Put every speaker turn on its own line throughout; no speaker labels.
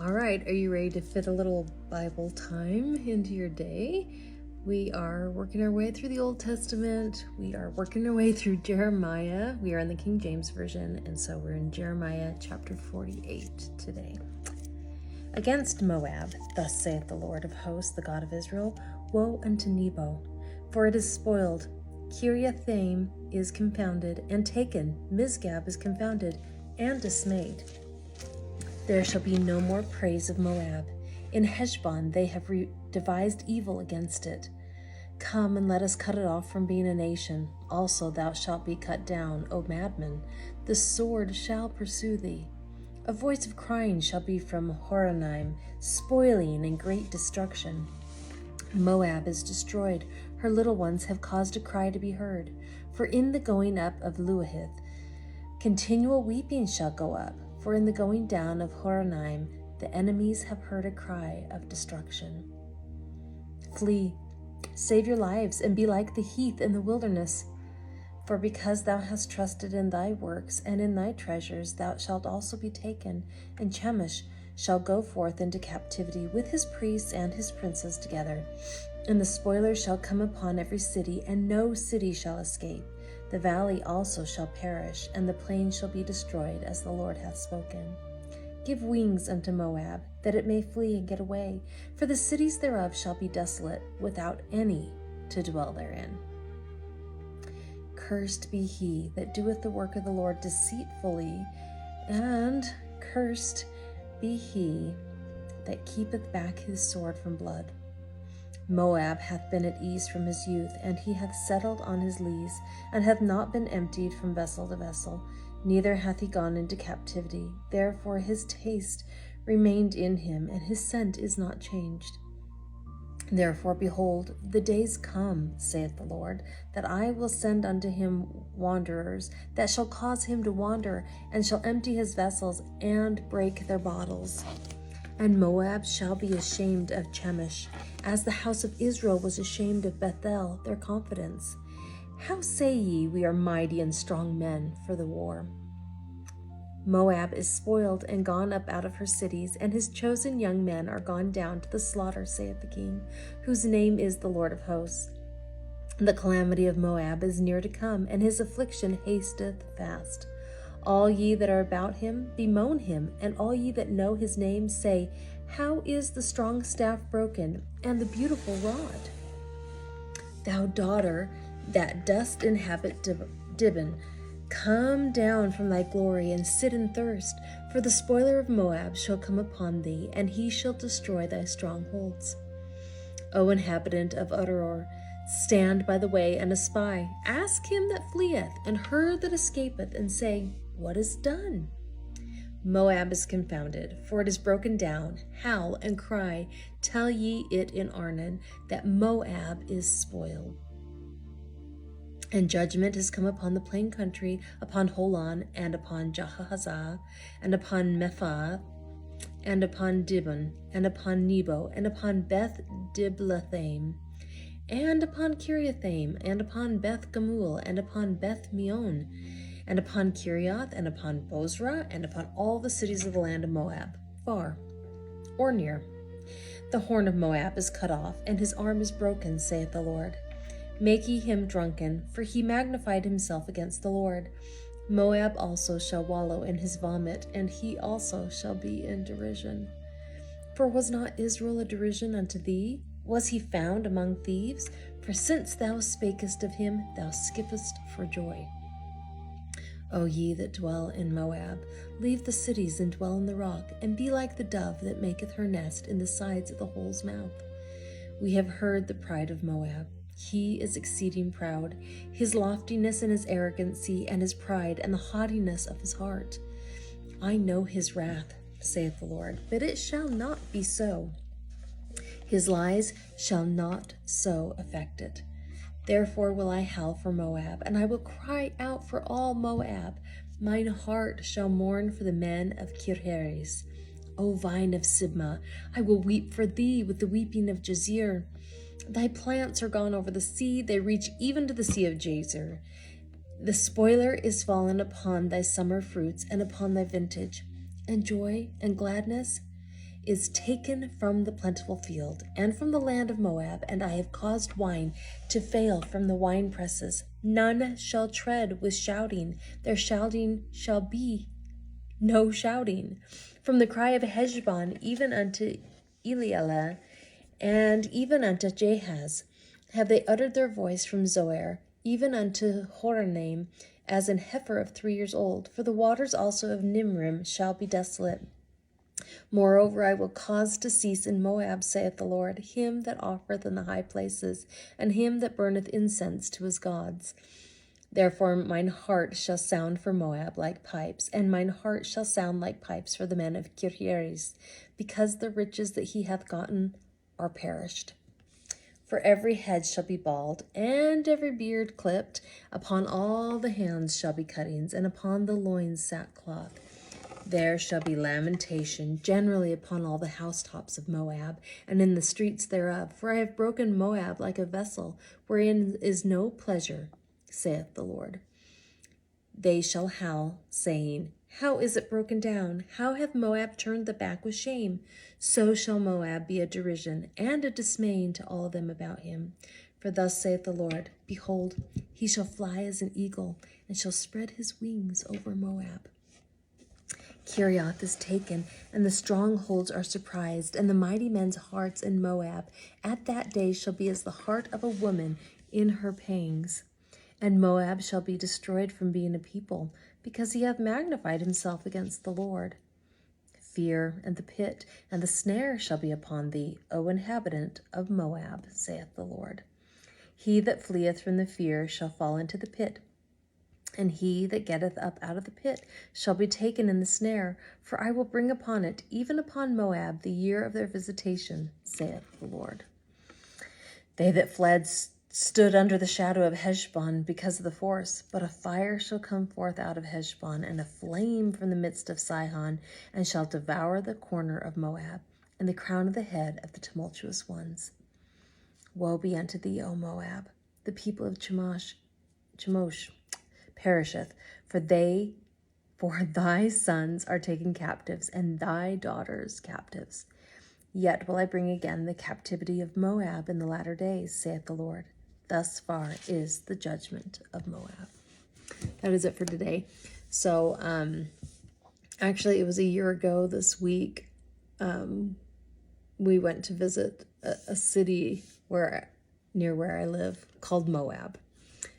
All right, are you ready to fit a little Bible time into your day? We are working our way through the Old Testament. We are working our way through Jeremiah. We are in the King James Version, and so we're in Jeremiah chapter 48 today. Against Moab, thus saith the Lord of hosts, the God of Israel, woe unto Nebo, for it is spoiled. Kiriathaim is confounded and taken. Misgab is confounded and dismayed. There shall be no more praise of Moab. In Heshbon they have devised evil against it. Come and let us cut it off from being a nation. Also thou shalt be cut down, O madman. The sword shall pursue thee. A voice of crying shall be from Horonaim, spoiling and great destruction. Moab is destroyed. Her little ones have caused a cry to be heard. For in the going up of Luahith, continual weeping shall go up. For in the going down of Horonaim, the enemies have heard a cry of destruction. Flee, save your lives, and be like the heath in the wilderness. For because thou hast trusted in thy works and in thy treasures, thou shalt also be taken, and Chemosh shall go forth into captivity with his priests and his princes together. And the spoiler shall come upon every city, and no city shall escape. The valley also shall perish, and the plain shall be destroyed, as the Lord hath spoken. Give wings unto Moab, that it may flee and get away, for the cities thereof shall be desolate, without any to dwell therein. Cursed be he that doeth the work of the Lord deceitfully, and cursed be he that keepeth back his sword from blood. Moab hath been at ease from his youth, and he hath settled on his lees, and hath not been emptied from vessel to vessel, neither hath he gone into captivity. Therefore his taste remained in him, and his scent is not changed. Therefore, behold, the days come, saith the Lord, that I will send unto him wanderers, that shall cause him to wander, and shall empty his vessels, and break their bottles. And Moab shall be ashamed of Chemosh, as the house of Israel was ashamed of Bethel, their confidence. How say ye, we are mighty and strong men for the war? Moab is spoiled and gone up out of her cities, and his chosen young men are gone down to the slaughter, saith the King, whose name is the Lord of hosts. The calamity of Moab is near to come, and his affliction hasteth fast. All ye that are about him, bemoan him, and all ye that know his name, say, how is the strong staff broken, and the beautiful rod? Thou daughter that dost inhabit Dibon, come down from thy glory, and sit in thirst, for the spoiler of Moab shall come upon thee, and he shall destroy thy strongholds. O inhabitant of Uddor, stand by the way and espy. Ask him that fleeth, and her that escapeth, and say, what is done? Moab is confounded, for it is broken down. Howl and cry, tell ye it in Arnon, that Moab is spoiled. And judgment has come upon the plain country, upon Holon, and upon Jahazah, and upon Mephaath, and upon Dibon, and upon Nebo, and upon Beth Diblathaim, and upon Kiriathaim, and upon Beth Gamul, and upon Beth Meon, and upon Kiriath, and upon Bozrah, and upon all the cities of the land of Moab, far or near. The horn of Moab is cut off, and his arm is broken, saith the Lord. Make ye him drunken, for he magnified himself against the Lord. Moab also shall wallow in his vomit, and he also shall be in derision. For was not Israel a derision unto thee? Was he found among thieves? For since thou spakest of him, thou skippest for joy. O ye that dwell in Moab, leave the cities and dwell in the rock, and be like the dove that maketh her nest in the sides of the hole's mouth. We have heard the pride of Moab. He is exceeding proud, his loftiness and his arrogancy, and his pride, and the haughtiness of his heart. I know his wrath, saith the Lord, but it shall not be so. His lies shall not so affect it. Therefore will I howl for Moab, and I will cry out for all Moab. Mine heart shall mourn for the men of Kirheres. O vine of Sibmah, I will weep for thee with the weeping of Jazer. Thy plants are gone over the sea, they reach even to the sea of Jazer. The spoiler is fallen upon thy summer fruits and upon thy vintage, and joy and gladness is taken from the plentiful field and from the land of Moab, and I have caused wine to fail from the wine presses. None shall tread with shouting. Their shouting shall be no shouting. From the cry of Heshbon even unto Elealeh, and even unto Jahaz, have they uttered their voice from Zoar, even unto Horonaim, as an heifer of 3 years old. For the waters also of Nimrim shall be desolate. Moreover, I will cause to cease in Moab, saith the Lord, him that offereth in the high places, and him that burneth incense to his gods. Therefore mine heart shall sound for Moab like pipes, and mine heart shall sound like pipes for the men of Kirjaris, because the riches that he hath gotten are perished. For every head shall be bald, and every beard clipped. Upon all the hands shall be cuttings, and upon the loins sackcloth. There shall be lamentation generally upon all the housetops of Moab, and in the streets thereof. For I have broken Moab like a vessel, wherein is no pleasure, saith the Lord. They shall howl, saying, How is it broken down? How hath Moab turned the back with shame? So shall Moab be a derision and a dismaying to all them about him. For thus saith the Lord, Behold, he shall fly as an eagle, and shall spread his wings over Moab. Kirioth is taken, and the strongholds are surprised, and the mighty men's hearts in Moab at that day shall be as the heart of a woman in her pangs. And Moab shall be destroyed from being a people, because he hath magnified himself against the Lord. Fear and the pit and the snare shall be upon thee, O inhabitant of Moab, saith the Lord. He that fleeth from the fear shall fall into the pit, and he that getteth up out of the pit shall be taken in the snare, for I will bring upon it, even upon Moab, the year of their visitation, saith the Lord. They that fled stood under the shadow of Heshbon because of the force, but a fire shall come forth out of Heshbon, and a flame from the midst of Sihon, and shall devour the corner of Moab, and the crown of the head of the tumultuous ones. Woe be unto thee, O Moab! The people of Chemosh perisheth, for thy sons are taken captives, and thy daughters captives. Yet will I bring again the captivity of Moab in the latter days, saith the Lord. Thus far is the judgment of Moab. That is it for today. So, actually, it was a year ago this week. We went to visit a city near where I live called Moab.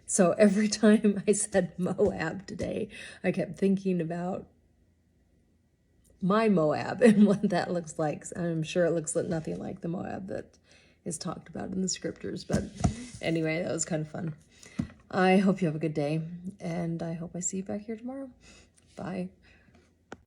So every time I said Moab today, I kept thinking about my Moab and what that looks like. I'm sure it looks nothing like the Moab that is talked about in the scriptures. But anyway, that was kind of fun. I hope you have a good day, and I hope I see you back here tomorrow. Bye.